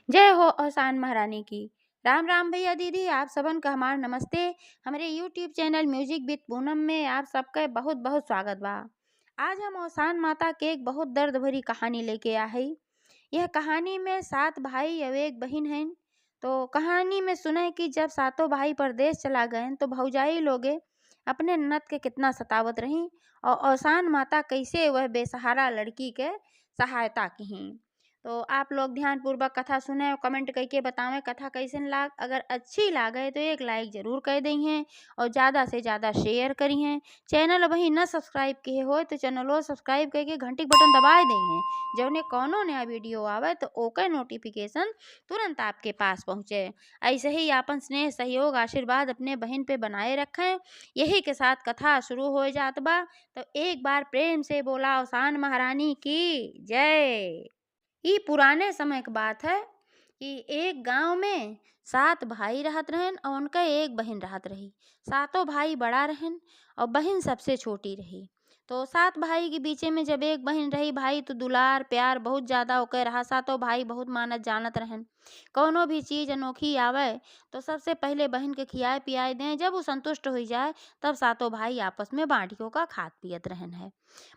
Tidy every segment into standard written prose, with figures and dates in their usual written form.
जय हो आसान महारानी की। राम राम भैया दीदी, आप सबन का हमार नमस्ते। हमारे YouTube channel music with Poonam में आप सबका बहुत बहुत स्वागत बा। आज हम औसान माता के एक बहुत दर्द भरी कहानी लेके आ हई। यह कहानी में 7 भाई और एक बहन हैं। तो कहानी में सुने कि जब सातों भाई परदेश चला गए तो भौजाई लोगे अपने ननद के कितना सतावत रही और औसान माता कैसे वह बेसहारा लड़की के सहायता की। तो आप लोग ध्यान पूर्वक कथा सुने और कमेंट करके बतावें कथा कैसन लाग। अगर अच्छी लागे तो एक लाइक जरूर कर दी हैं और ज़्यादा से ज़्यादा शेयर करी हैं। चैनल वही न सब्सक्राइब किए हो तो चैनल सब्सक्राइब करके घंटी के बटन दबा दी हैं, जौने कौनो नया वीडियो आवे तो ओकर नोटिफिकेशन तुरंत आपके पास पहुँचे। ऐसे ही आपन स्नेह सहयोग आशीर्वाद अपने बहन पे बनाए रखें। यही के साथ कथा शुरू हो जात बा। तो एक बार प्रेम से बोला औसान महारानी की जय। ई पुराने समय की बात है कि एक गांव में 7 भाई रहत रहन और उनका एक बहन रहत रही। सातों भाई बड़ा रहन और बहन सबसे छोटी रही। तो 7 भाई के बीचे में जब एक बहन रही, भाई तो दुलार प्यार बहुत ज्यादा ओकर रहा। सातों भाई बहुत मानत जानत रहन। कौनो भी चीज अनोखी आवे तो सबसे पहले बहन के खियाए पियाए दें। जब वो संतुष्ट हो जाए तब सातों भाई आपस में बांटियों का खात पियत रहन है।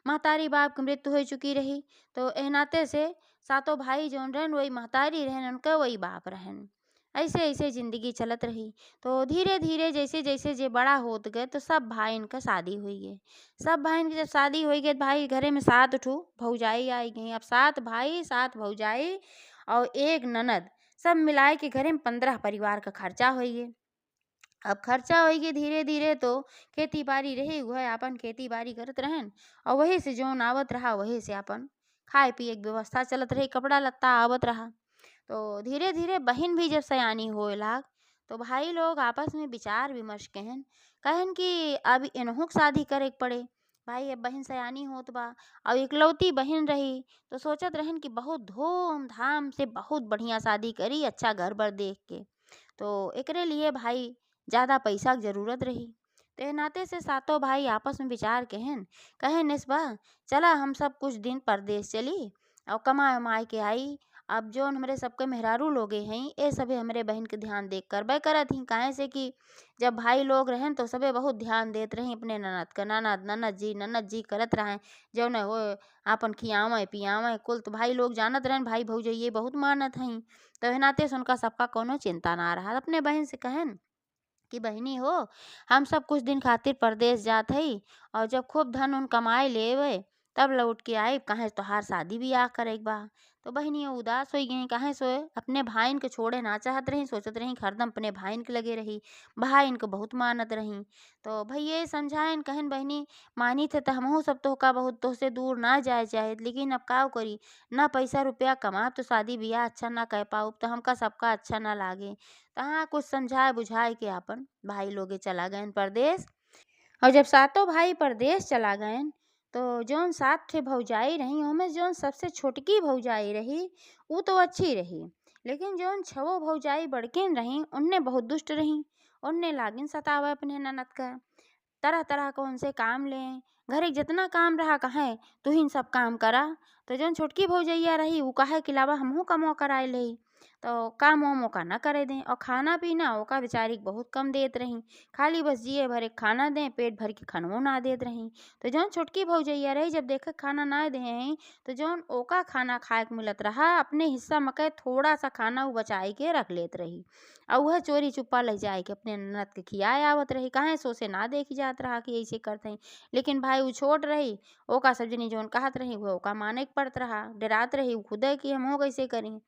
महतारी बाप की मृत्यु हो चुकी रही। तो एह नाते से सातों भाई जौन रहन वही महतारी रहन, उनका वही बाप रहन। ऐसे ऐसे जिंदगी चलत रही। तो धीरे धीरे जैसे जैसे जे बड़ा होत गए तो सब भाई इनका शादी हुई गए। सब भाई की जब शादी हुई गई भाई घरे में 7 ठो भौजाई आई गई। अब 7 भाई 7 भौजाई और एक ननद, सब मिलाए के घरे में 15 परिवार का खर्चा हुई है। अब खर्चा होगी धीरे धीरे तो खेती बाड़ी रही, वह अपन खेती बाड़ी करत रहन और वही से जौन आवत रहा वही से अपन खाए पिए की व्यवस्था चलत रही, कपड़ा लत्ता आवत रहा। तो धीरे धीरे बहन भी जब सयानी होए लाग तो भाई लोग आपस में विचार विमर्श कहन कहन कि अब इन्हों के शादी करे के पड़े। भाई अब बहन सयानी होत बा और इकलौती बहन रही तो सोचत रहन कि बहुत धूमधाम से बहुत बढ़िया शादी करी, अच्छा घर बर देख के। तो एकरे लिए भाई ज़्यादा पैसा की जरूरत रही। तो एह नाते से सातों भाई आपस में विचार कहन कहन इस बा चला हम सब कुछ दिन परदेश चली और कमा उमाए के आई। अब जोन हमरे सबके मेहरारू लोगे हैं ये सभी हमरे बहन के ध्यान देख करबे करत ही। काहे से कि जब भाई लोग रहें तो सबे बहुत ध्यान देत रही अपने ननद का। ननद जी करत रहे जौन हो आपन खियावे पियावे कुल। तो भाई लोग जानत रहें भाई भौजाइये बहुत मानत हई। तो एह नाते से उनका सबका कोनो चिंता ना रहा। अपने बहन से कहन कि बहिनी हो हम सब कुछ दिन खातिर परदेश जात हई और जब खूब धन उन कमाए लेवे तब लौट के आए। कहे तोहार शादी ब्याह करे के बा। तो बहनियाँ उदास हो गई। कहे सोए अपने भाईन के छोड़े ना चाहत रही, सोचत रही हरदम अपने भाईन के लगे रही, भाईन के बहुत मानत रही। तो भैया समझाइन कहन बहनी मानी थे तो हमहू सब तोहका बहुत तोहसे दूर ना जाए चाहे, लेकिन अब का करी ना पैसा रुपया कमा तो शादी ब्याह अच्छा ना कह पाऊ तो हमका सबका अच्छा ना लागे। तहाँ कुछ समझाए बुझाए के आपन भाई लोगे चला गए परदेश। और जब सातों भाई परदेश चला गए तो जौन 7 ठे भौजाई रही ओमें जौन सबसे छोटकी भौजाई रही वो तो अच्छी रही, लेकिन जौन छवो भौजाई बड़किन रही उनने बहुत दुष्ट रही। उनने लागिन सतावे अपने ननद का, तरह तरह का उनसे काम लें। घरे के जितना काम रहा कहे तू ही सब काम करा। तो जौन छोटकी भौजैया रही वो कहे कि लावा हमहू कमो कराए ले। तो काम वाम ओका न करे दें और खाना पीना ओका बेचारी के बहुत कम देत रही। खाली बस जिए भरे खाना दें, पेट भर के खनवो ना देत रही। तो जौन छोटकी भौजैया रही जब देखे खाना ना दे हैं तो जौन ओका खाना खाए के मिलत रहा अपने हिस्सा में के थोड़ा सा खाना वो बचाई के रख लेत रही और वह चोरी चुप्पा ले जाए के अपने ननद के खियाए आवत रही। काहे सो से ना देखी जात रहा कि ऐसे करते हैं। लेकिन भाई वो छोट रही, ओका सब जनी जौन कहत रही वो ओका माने के पड़त रहा, डरात रही वो खुदे कि हम हो कैसे करें।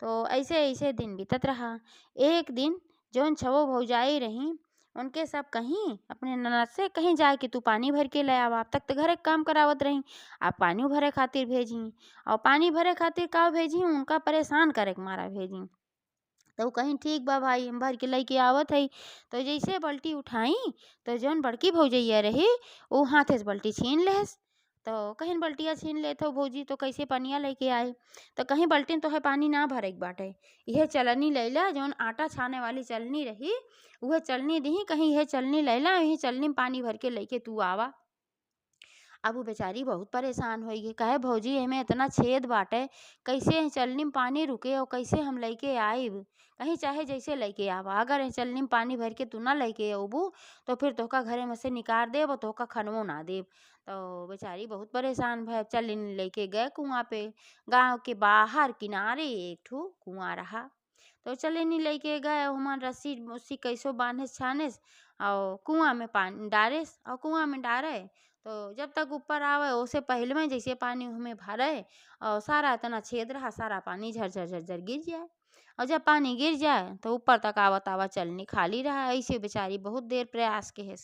तो ऐसे ऐसे दिन बीतत रहा। एक दिन जौन छवो भौजाई रही उनके सब कहीं अपने ननद से कहीं जाए कि तू पानी भर के ले आवा। अब तक तो घरे के काम करावत रही, अब पानी भरे खातिर भेजी और पानी भरे खातिर का भेजी उनका परेशान करे के मारा भेजी। तो वो कहीं ठीक बा भाई हम भर के लेके आवत हई। तो जैसे बाल्टी उठाई तो जौन बड़की भौजैया रही वो हाथे से बाल्टी छीन लेस। तो कहीं बाल्टिया छीन लेत हो भौजी तो कैसे पनिया लेके आए। तो कहीं बाल्टी तो है पानी ना भरे के बाटे, यह चलनी लैला जौन आटा छाने वाली चलनी रही वह चलनी दी, कहीं यह चलनी लैला यही चलनी में पानी भर के लेके तू आवा। अब उ बेचारी बहुत परेशान होई कहे भौजी एमे इतना छेद बाटे, कैसे एह चलनी में पानी रुके और कैसे हम लइके आइब। कहीं चाहे जैसे लइके आवा, अगर एह चलनी में पानी भर के तू ना लइके अबू तो फिर तोहका घरे में से निकार देब और तोहका खनवो ना देब। तो बेचारी बहुत परेशान भय चलनी लेके गए कुआं पे। गांव के बाहर किनारे एक ठो कुआं रहा। तो चलनी लेके गए ओमन रस्सी उस्सी कैसो बांधेस छानेस और कुआं में पानी डारेस और कुआं में डारे तो जब तक ऊपर आवे ओसे पहले में जैसे पानी उहमें भरे और सारा इतना छेद रहा, सारा पानी झरझर झरझर गिर जाए। और जब पानी गिर जाए तो ऊपर तक आवत आवत चलनी खाली रहा। ऐसे बेचारी बहुत देर प्रयास के है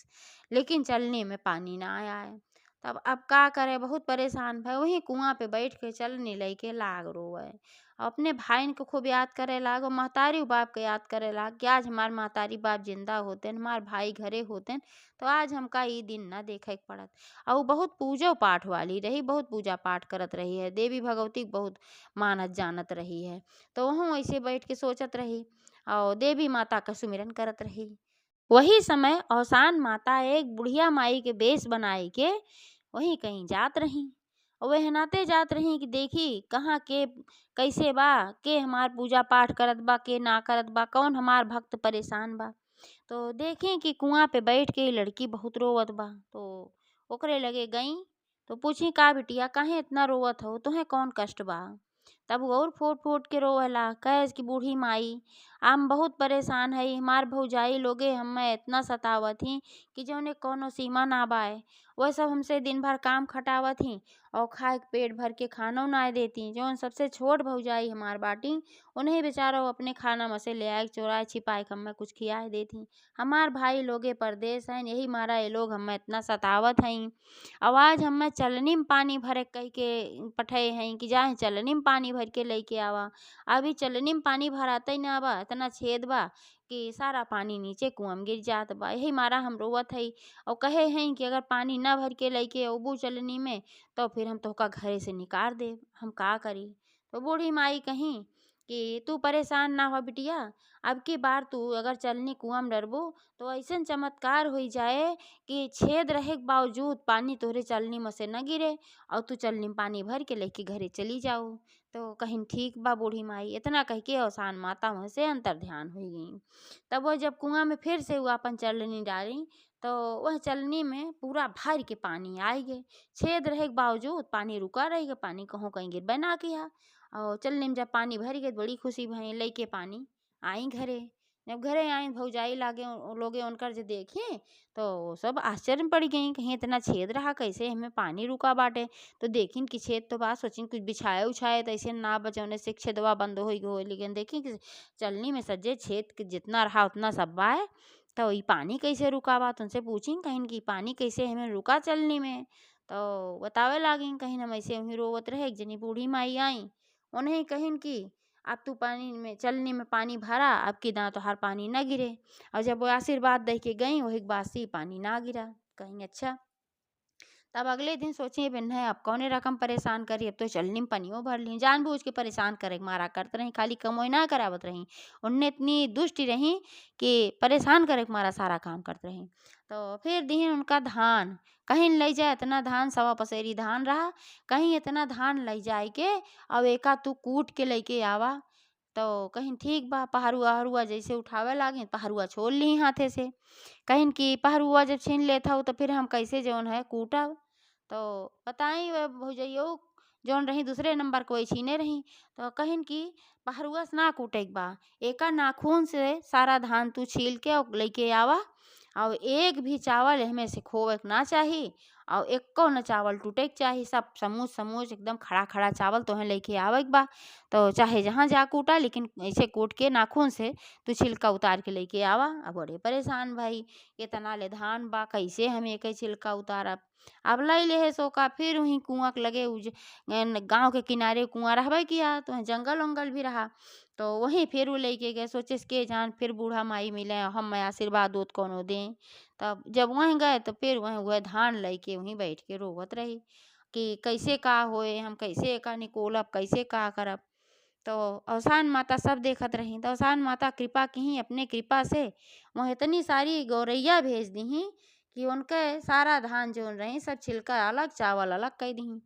लेकिन चलनी में पानी ना आए। तब अब का करे, बहुत परेशान भय वही कुआं पे बैठ के चलनी लेके लाग रोवे। अपने भाईन को खूब याद करे लाग और महतारी बाप के याद करे लाग कि आज हमार महतारी बाप जिंदा होते हमार भाई घरे होते तो आज हमका ई दिन ना देखे के पड़त। और उ बहुत पूजो पाठ वाली रही, बहुत पूजा पाठ करत रही है, देवी भगवती के बहुत मानत जानत रही है। तो वहू ऐसे बैठ के सोचत रही और देवी माता का सुमिरन करत रही। वही समय औसान माता एक बुढ़िया माई के बेस बनाई के वहीं कहीं जात रही और वह नाते जात रही कि देखी कहाँ के कैसे बा, के हमार पूजा पाठ करत बा के ना करत बा, कौन हमार भक्त परेशान बा। तो देखें कि कुआं पे बैठ के लड़की बहुत रोवत बा। तो ओकरे लगे गई तो पूछी का बिटिया काहे इतना रोवत हो, तुम्हें कौन कष्ट बा। तब वो और फूट फूट के रोवला कहे कि बूढ़ी माई हम बहुत परेशान है, हमार भौजाई लोगे हमें इतना सतावत ही कि जौने कोनो सीमा ना बाए। वह सब हमसे दिन भर काम खटावत ही और खाए के पेट भर के खाना ना देती। जौन सबसे छोट भौजाई हमार बाटी उन्हें बेचारा अपने खाना में से ले आए चोराए छिपाए के हमें कुछ खियाए देती। हमार भाई लोगे परदेश हैं, यही मारा ये लोग हमें इतना सतावत हैं। आवाज हमें चलनी में पानी भरे कह के पठे हैं कि जाए चलनी में पानी भर के लेके आवा। अभी चलनी में पानी भराते ही ना बा, इतना छेद बा कि सारा पानी नीचे कुआं में गिर जात बा। यही मारा हम रोवत है और कहे हैं कि अगर पानी ना भर के लेके अबू चलनी में तो फिर हम तोहका घरे से निकाल दे, हम का करी। तो बूढ़ी माई कहीं कि तू परेशान ना हो बिटिया, अब की बार तू अगर चलनी कुआं में डरबो तो ऐसा चमत्कार हो जाए कि छेद रहे के बावजूद पानी तोहरे चलनी में से न गिरे और तू चलनी में पानी भर के लेके घरे चली जाओ। तो कहीं ठीक बा बूढ़ी माई, इतना कह के औसान माता वहाँ से अंतर ध्यान हो गई। तब वो जब कुआं में फिर से वो अपन चलनी डाली तो वह चलनी में पूरा भर के पानी आई गए। छेद रहे के बावजूद पानी रुका रहेगा, पानी कहूँ कहीं गिरबे ना किया। और चलनी में जब पानी भर गए बड़ी खुशी भई लेके पानी आई घरे। जब घरे आई भौजाई लागे लोगे उनकर जो देखे तो वो सब आश्चर्य में पड़ गई, कहीं इतना छेद रहा कैसे हमें पानी रुका बाटे। तो देखिन कि छेद तो बात सोचिन कुछ बिछाए उछाए तो ऐसे ना बचौने से छेदवा बंद हो गई, लेकिन देखी कि चलनी में सज्जे छेद के जितना रहा उतना सब बा है। तो ये पानी कैसे रुका बा, तुमसे पूछी कहीं कि पानी कैसे हमें रुका चलनी में। तो बतावे लागी कहीं हम ऐसे वहीं रोवत रहे। एक जनी बूढ़ी माई आई उन्हें कहिन कि अब तू पानी में चलनी में पानी भरा, अब की दांत तो हर पानी न गिरे। और जब वो आशीर्वाद दे के गई वही बासी पानी ना गिरा। कहीं अच्छा। तब अगले दिन सोची बिन है अब कौने रकम परेशान करी, अब तो चलनी में पनियो भर ली। जानबूझ के परेशान करे के मारा करते रही, खाली कमोई ना करावत रही। उनने इतनी दुष्टि रही कि परेशान करे के मारा सारा काम करते रही। तो फिर दिन उनका धान कहीं ले जाए, इतना धान सवा पसेरी धान रहा, कहीं इतना धान ले जाए के अब एका तू कूट के लेके आवा। तो कहीं ठीक बा, पहरुआ हरुआ जैसे उठावे लागे पहरुआ छोड़ ली हाथे से। कहीं कि पहरुआ जब छीन लेता हो तो फिर हम कैसे जौन है कूटब। तो बताई वह भौजैयो जौन रही दूसरे नंबर को वही छीने रही। तो कहिन कि पहरुआ से ना कूटे के बा, एका नाखून से सारा धान तू छील के और लेके आवा और एक भी चावल एहमे से खोवे के ना चाही और एको न चावल टूटे के चाही। सब समूच समूच एकदम खड़ा खड़ा चावल तोहे लेके आवे के बा। तो चाहे जहाँ जा कूटा लेकिन ऐसे कूट के नाखून से तू छिलका उतार के लेके आवा। अब बड़े परेशान भाई, इतना ले धान बा कैसे हम एक छिलका उतारब। अब लई ले है सोका फिर वहीं कुआं के लगे गांव के किनारे कुआं रहबे किया तो वहीं जंगल उंगल भी रहा। तो वहीं फिर वो लेके गए, सोचे के जान फिर बूढ़ा माई मिले हम मैं आशीर्वाद दूध कोनो दें। तब जब वहीं गए तो फिर वहीं वह धान लेके वहीं बैठ के रोवत रही कि कैसे का होए, हम कैसे का निकोलब, कैसे का करब। तो औसान माता सब देखत रही। तो औसान माता कृपा की अपने कृपा से वह इतनी सारी गौरैया भेज दी कि उनके सारा धान जोन रही सब छिलका अलग चावल अलग कई दी।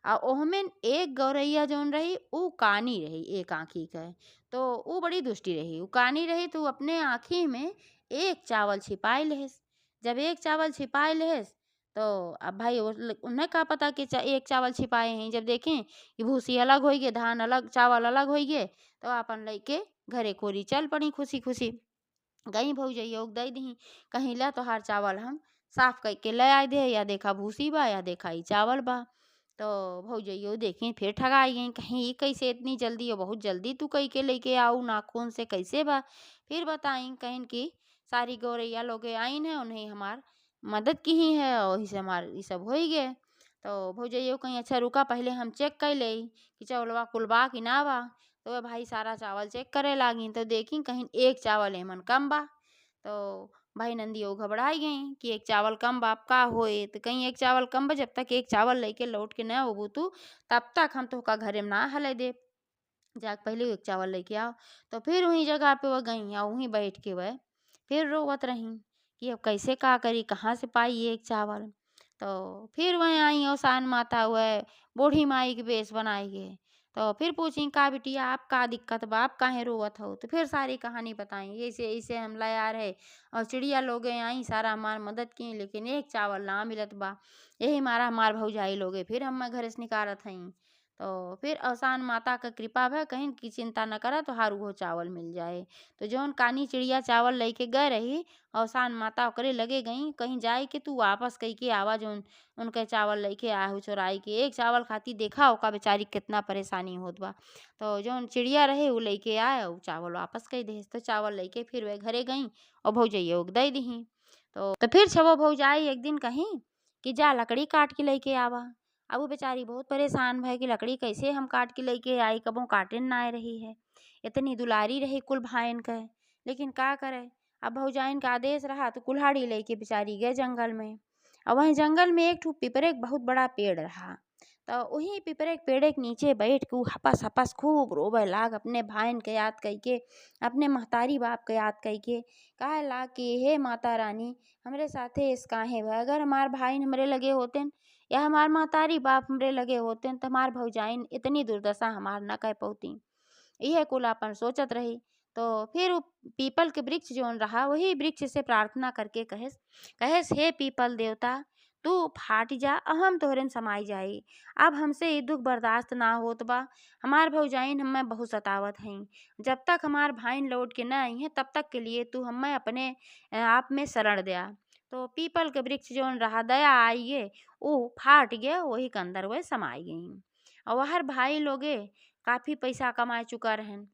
आ ओहमें एक गौरैया जोन रही ऊ कानी रही एक आँखी के। तो ऊ बड़ी दुष्टी रही, ऊ कानी रही तो ऊ अपने आँखी में एक चावल छिपाई लेहिस। जब एक चावल छिपाई लेहिस तो अब भाई उन्हें का पता कि एक चावल छिपाए हैं। जब देखें कि भूसी अलग होई गे धान अलग चावल अलग होई गे तो अपन लइके घरे कोरी चल पड़ी खुशी खुशी। गई भौजैया के दई दी कहीं ला तोहार चावल हम साफ करके ले आए दे, या देखा भूसी बा या देखा ई चावल बा। तो भौजैया देखी फिर ठगाई गई, कहीं ई कैसे इतनी जल्दी और बहुत जल्दी तू कई के लेके आऊ नाखून से कैसे बा। फिर बताई कहीं कि सारी गौरैया लोग आई हैं उन्हें हमार मदद की ही है और इसे हमार ये सब हो ही गए। तो भौजैया कहीं अच्छा रुका पहले हम चेक कर ले कि चावलवा कुल बा कि ना बा। तो वे भाई सारा चावल चेक करे लागी तो देखी कहीं एक चावल एमन कम बा। तो भाई नंदियो घबराई गई कि एक चावल कम बाप का होए, तो कहीं एक चावल कम बा जब तक एक चावल लेके लौट के ना अबू तू तब तक हम तो का घरे में ना हले दे। जाके पहले एक चावल लेके आओ। तो फिर वहीं जगह पे वह गई और वहीं बैठ के वह फिर रोवत रही कि अब कैसे का करी कहाँ से पाई एक चावल। तो फिर वह आई और सान माता वह बूढ़ी माई के बेस बनाई गए। तो फिर पूछी का बिटिया आप का दिक्कत बा आप काहे रोवत हो। तो फिर सारी कहानी बताई ऐसे ऐसे हम लाया रहे और चिड़िया लोग आई सारा हमार मदद की लेकिन एक चावल ना मिलत बा। यही मारा हमार भौजाई लोगे फिर हम घर से निकारत हई। तो फिर अवसान माता का कृपा भय कहीं की चिंता न करा तो हारू हो चावल मिल जाए। तो जौन कानी चिड़िया चावल लेके गए रही अवसान माता ओकरे लगे गई कहीं जाए कि तू वापस कही के आवा जौन उनके चावल लेके आया हो चुराई के एक चावल खाती देखा ओका बेचारी कितना परेशानी होत बा। तो जौन चिड़िया रहे उ लेके आए उ चावल वापस कई दे तो चावल लेके फिर वे घरे गई और भौजैया उग दई दी। तो फिर छवो भौजाई एक दिन कहीं कि जा लकड़ी काट के लेके आवा। अब वो बेचारी बहुत परेशान भय कि लकड़ी कैसे हम काट के लेके आई कबो काटे ना आए रही है। इतनी दुलारी रही कुल भाईन के लेकिन का करे। अब भौजाइन का आदेश रहा तो कुल्हाड़ी लेके बेचारी गए जंगल में। और वहीं जंगल में एक ठू पिपरे के बहुत बड़ा पेड़ रहा। तो वहीं पिपरे के पेड़े के नीचे बैठ के ऊ हपस हपस खूब रोवे लाग अपने भाईन के याद कई के अपने महतारी बाप के याद कई के कहे लाग कि हे माता रानी हमरे साथे इस काहे भय अगर हमार भाई हमरे लगे होते या हमार महतारी बाप हमरे लगे होते तो हमार भौजाइन इतनी दुर्दशा हमार न कह पौती। यह कुल अपन सोचत रही। तो फिर उ पीपल के वृक्ष जोन रहा वही वृक्ष से प्रार्थना करके कहेस कहेस हे पीपल देवता तू फाट जा अहम तोहरे में समाई जाई। अब हमसे ये दुख बर्दाश्त ना होत बा। हमार भौजाइन हमें बहुत सतावत हई। जब तक हमार भाईन लौट के न आई हैं तब तक के लिए तू हमें अपने आप में शरण दिया। तो पीपल के वृक्ष जोन रहा दया आइए वो फाट गया वही के अंदर वह समाई गई। और वह भाई लोगे काफी पैसा कमा चुका रहन।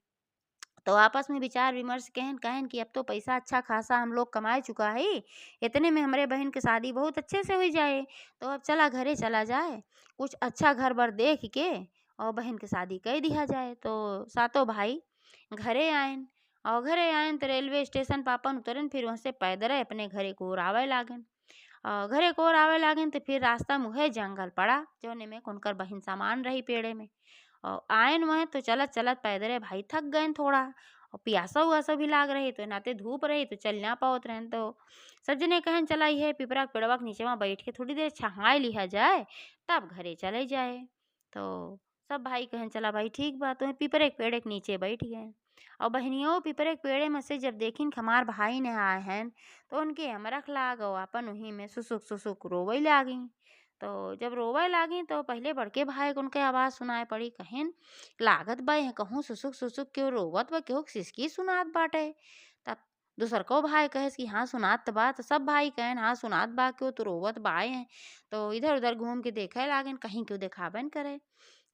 तो आपस में विचार विमर्श कहन कहन कि अब तो पैसा अच्छा खासा हम लोग कमाए चुका है इतने में हमारे बहन की शादी बहुत अच्छे से हुई जाए। तो अब चला घरे चला जाए कुछ अच्छा घर बर देख के और बहन की शादी कर दिया जाए। तो सातों भाई घरे आयन और घरे आयन तो रेलवे स्टेशन पापन उतरन फिर वहाँ से पैदल अपने घरे को आवे लागन। और घरे को आवे लागन तो फिर रास्ता मुहे जंगल पड़ा जौने में उनकर बहन सामान रही पेड़े में। और आयन वह तो चलत चलत पैदल भाई थक गए थोड़ा और प्यासा उसा भी लाग रही तो नाते धूप रही तो चल ना पावत रहन। तो सब जने कहन चला है पिपरा के पेड़वा के नीचे वहाँ बैठ के थोड़ी देर छहाए लिया जाए तब घरे चले जाए। तो सब भाई कहन चला भाई ठीक बा तो पिपरे के पेड़ के नीचे बैठ गए। और बहनियों पिपरे के पेड़े में से जब देखिन हमार भाई ने आए हैं तो उनके हमरख लाग और अपन उही में सुसुक सुसुक रोवे लागी। तो जब रोवे लागी तो पहले बड़के भाई को उनके आवाज़ सुनाए पड़ी कहेन लागत बा यहाँ कहूँ सुसुक सुसुक क्यों रोवत बा केहू सिसकी सुनात बाटे। तब दूसर को भाई कहेस कि हाँ सुनात त बा। तो सब भाई कहन हाँ सुनात बा क्यों तो रोवत बाए हैं। तो इधर उधर घूम के देखे लागन कहीं क्यों देखाबन करे।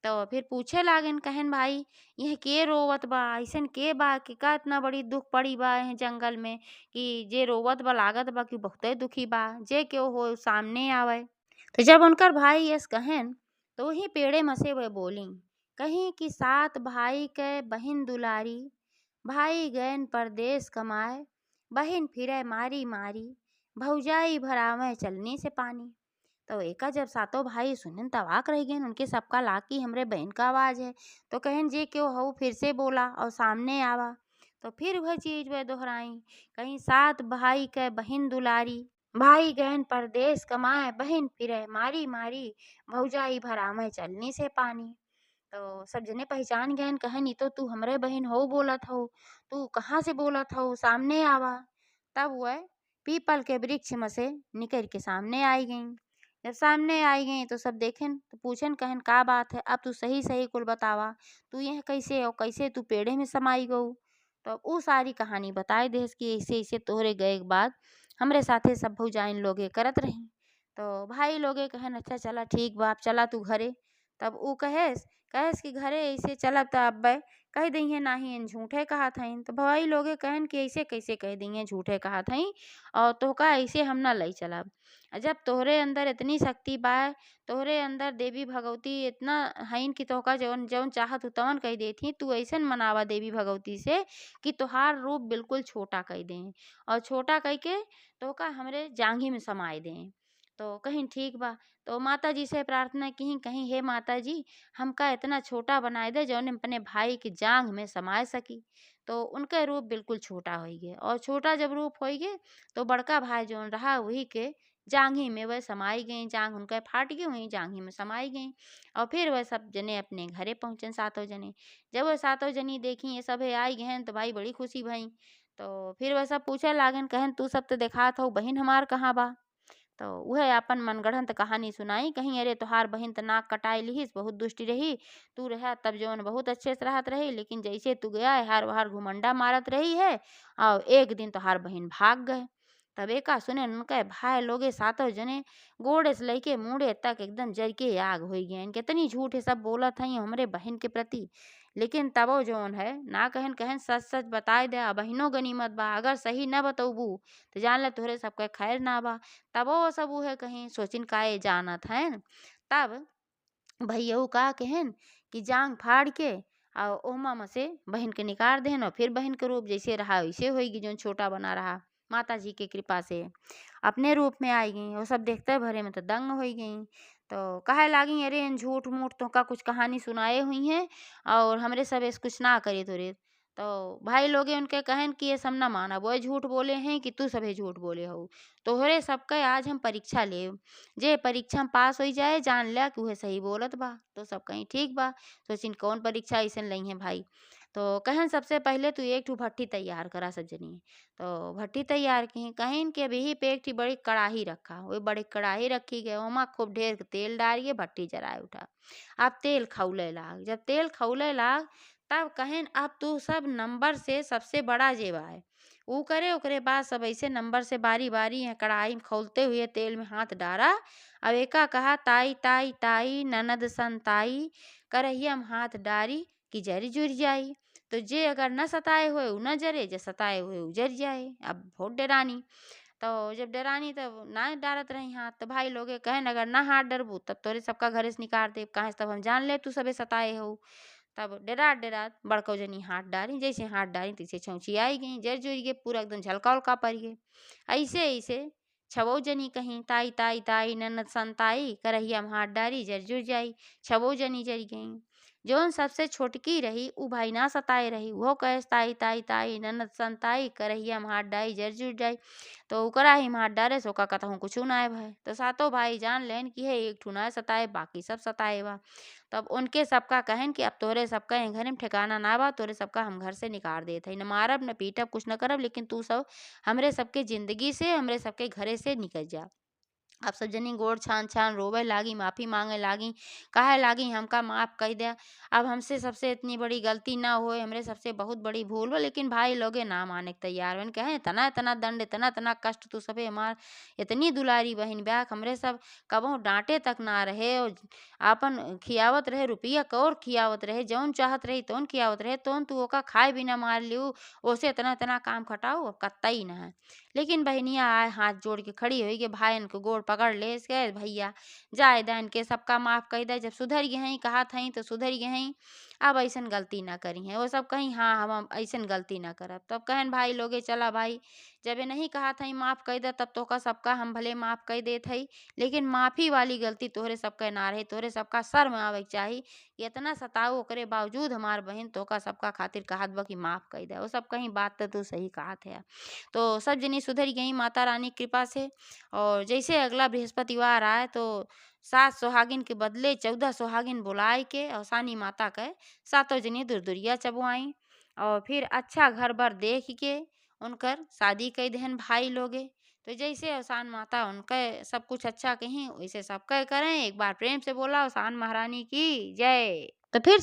तो फिर पूछे लागन कहन भाई यह के रोवत बा ऐसन के बा कि का इतना बड़ी दुख पड़ी बा यह जंगल में कि जे रोवत बा लागत बा कि बहुते दुखी बा जे क्यों हो सामने आवे। तो जब उनकर भाई यस कहेन तो वही पेड़े मसे वे बोली कहीं कि सात भाई के बहिन दुलारी भाई गैन परदेश कमाए बहिन फिरे मारी मारी भौजाई भरावे चलनी से पानी। तो एका जब सातों भाई सुनन तवाक रह गए उनके सबका लाकी हमरे बहन का आवाज है। तो कहन जे क्यों हो फिर से बोला और सामने आवा। तो फिर वह चीज वह दोहराई कहीं सात भाई के बहिन दुलारी भाई गहन परदेस कमाए, बहिन फिरे मारी मारी, भौजाई भरामय चलनी से पानी। तो सब जने पहचान गए, कहे नी तो तू हमरे बहन हो बोलत हो, तू कहाँ से बोलत हो, सामने आवा। तब वह पीपल के वृक्ष में से निकल के सामने आई गई। जब सामने आई गई तो सब देखें तो पूछन, कहन का बात है, अब तू सही सही कुल बतावा, तू यह कैसे और कैसे तू पेड़े में समाई गऊ। तो अब वो सारी कहानी बताए देस कि ऐसे ऐसे तोहरे गए के बाद हमरे साथे सब भौजाइन लोगे करत रही। तो भाई लोगे कहन अच्छा चला ठीक बाप, चला तू घरे। तब ऊ कहेस कहेस कि घरे ऐसे चलब त अब्बे कह दइहे नाही इन झूठे कहत हइन। तो भाई लोगे कहन कि ऐसे कैसे कह दिए झूठे कहत हई, और तोहका ऐसे हम ना लई चलब। जब तोहरे अंदर इतनी शक्ति बा, तोहरे अंदर देवी भगवती इतना हइन कि तोहका जौन जौन चाहत हो तवन कह देती, तू ऐसन मनावा देवी भगवती से कि तोहार रूप बिल्कुल छोटा कह दें, और छोटा कह के तोहका हमरे जांघी में समाये दें। तो कहीं ठीक बा। तो माता जी से प्रार्थना की, कहीं हे माता जी हमका इतना छोटा बनाए दे जौन अपने भाई की जांघ में समाये सकी। तो उनके रूप बिल्कुल छोटा हो गए, और छोटा जब रूप हो गए तो बड़का भाई जौन रहा वही के जांघी में वह समाई गई, जांघ उनके फाट गई, वहीं जांघी में समाई गई। और फिर वह सब जने अपने घरे पहुंचन सातों जने। जब वह सातों जनी देखी ये सब आई गए तो भाई बड़ी खुशी भई। तो फिर वह सब पूछे लागन, कहन तू सब तो देखात हो, बहिन हमार कहाँ बा। तो वह अपन मनगढ़ंत कहानी सुनाई, कहीं अरे तोहार बहिन त नाक कटाई लिहिस, बहुत दुष्टी रही, तू रहा तब जौन बहुत अच्छे से रहत रही, लेकिन जैसे तू गया है हार वहार घुमंडा मारत रही है, और एक दिन तोहार बहिन भाग गए। तब एका सुने उनके भाई लोगे सातों जने गोड़े से लेके मुड़े तक एकदम जर के आग हो गए, कितनी झूठ है सब बोलत हई हमरे बहन के प्रति। लेकिन तबो जौन है ना कहन कहन सच सच बताए दे, बहिनो गनीमत बा, अगर सही न बतौबू तो जान ले तोहरे सबके खैर ना बा। तब वो सब उहे कहीं सोचिन काहे जानत हैं। तब भैया का कहन कि जांग फाड़ के और ओमा में से बहन के निकाल देहन, और फिर बहन के रूप जैसे रहा वैसे होगी, जो छोटा बना रहा माता जी के कृपा से अपने रूप में आई गई। वो सब देखते भरे में तो दंग हो गई। तो कहे लागी अरे इन झूठ मूठ तो का कुछ कहानी सुनाए हुई हैं, और हमरे सब ऐसे कुछ ना करे तोरे। तो भाई लोगे उनके कहन कि ये सब ना माना, वो झूठ बोले हैं कि तू सभी झूठ बोले हो। तोहरे सबके आज हम परीक्षा ले, जे परीक्षा में पास हो जाए जान लिया कि वह सही बोलत बा। तो सब कहीं ठीक बा। सोचिन कौन परीक्षा ऐसे लई है भाई। तो कहन सबसे पहले तू एक ठू भट्टी तैयार करा सज्जनी। तो भट्टी तैयार की, कहीं के अभी पे एक ठी बड़ी कड़ाही रखा, वो बड़ी कड़ाही रखी गए, ओमा खूब ढेर तेल डालिए, भट्टी जराए उठा। अब तेल खौले लाग, जब तेल खौले लाग तब कहन अब तू सब नंबर से सबसे बड़ा जेवा है ऊ करे, ओकरे बाद सब ऐसे नंबर से बारी बारी है कढ़ाई में खोलते हुए तेल में हाथ डारा। अब एका कहा ताई ताई ताई ननद सन ताई, करहिया में हाथ डारी कि जरी जुर जाई। तो जे अगर न सताए हुए उ न जरे, जे सताए हुए उ जर जाए। अब बहुत डरानी। तो जब डरानी तब ना डारत रही हाथ। तो भाई लोगे कहन अगर ना हाथ डरबू तब तोरे सबका घरे से निकाल दे, कहे तब हम जान ले तू सबे सताए हो। तब डरात डरात बड़को जनी हाथ डारी, जैसे हाथ डारी तैसे छौची आई गई, जर जुर गए, पूरा एकदम झलका उलका पड़ गए। ऐसे ऐसे छवो जनी कहीं ताई ताई ताई ननद सन ताई, करहिया में हाथ डारी जर जुर जाई। छवो जनी जरी गई। जौन सबसे छोटकी रही उ भाई ना सताए रही, वो कहे ताई ताई ताई ननद सन ताई, करहिया में हाथ डाई जर जुर जाई। तो ओकरा ही हाथ डारे सो का कहूँ कुछ ना भाई। तो सातों भाई जान लेन कि है एक ठू ना सताए, बाकी सब सताए बा। तब उनके सबका कहन कि अब तोरे सबका ये घर में ठिकाना ना बा, तोरे सबका हम घर से निकाल देत हई, न मारब न पीटब कुछ न करब, लेकिन तू सब हमरे सबके जिंदगी से हमरे सबके घरे से निकल जा। अब सब जनी गोड़ छान छान रोवे लागी, माफी मांगे लागी, कहे लागी हमका माफ कर दे, अब हमसे सबसे इतनी बड़ी गलती ना होए, हमरे सबसे बहुत बड़ी भूल हो। लेकिन भाई लोगे ना माने के तैयार बन, कहे इतना इतना दंड इतना इतना कष्ट तू सबे हमार इतनी दुलारी बहन ब्याह हमरे सब कबो डांटे तक ना रहे, और आपन खियावत रहे रुपया कौर खियावत रहे, जौन चाहत रही तौन खियावत रहे, तौन तू ओका खाए बिना मार लियो, ओसे इतना इतना काम खटाओ अब कतई ना है। लेकिन बहनिया आए हाथ जोड़ के खड़ी हुई के भाईन को गोड़ पकड़ ले गए, भैया जाए दन के सबका माफ कर दे, जब सुधर गए हैं कहा थी तो सुधर गए हैं, अब ऐसन गलती ना करी है। वो सब कहीं हाँ हम ऐसन गलती ना करब। तब कहन भाई लोगे चला भाई जब नहीं कहा था माफ़ कर दे तब तोहका सबका हम भले माफ़ कर देत हई, लेकिन माफ़ी वाली गलती तोहरे सबके ना रही। तोहरे सबका शर्म आवे के चाही। इतना सताओ ओकरे बावजूद हमार बहिन तोहका सबका खातिर कहत बा कि माफ़ कर दे। वो सब कहीं बात तो तू सही कहत है। तो सब जनी सुधर गई माता रानी की कृपा से। और जैसे अगला बृहस्पतिवार आए तो 7 सोहागिन के बदले 14 सोहागिन बुलाए के और सानी माता के सातों जनी दुरदुरिया चबुआई और फिर अच्छा घर बर देख के उनकर शादी कई दहन भाई लोगे। तो जैसे अवसान माता उनके सब कुछ अच्छा कहीं वैसे सब कह करें। एक बार प्रेम से बोला अवसान महारानी की जय। तो फिर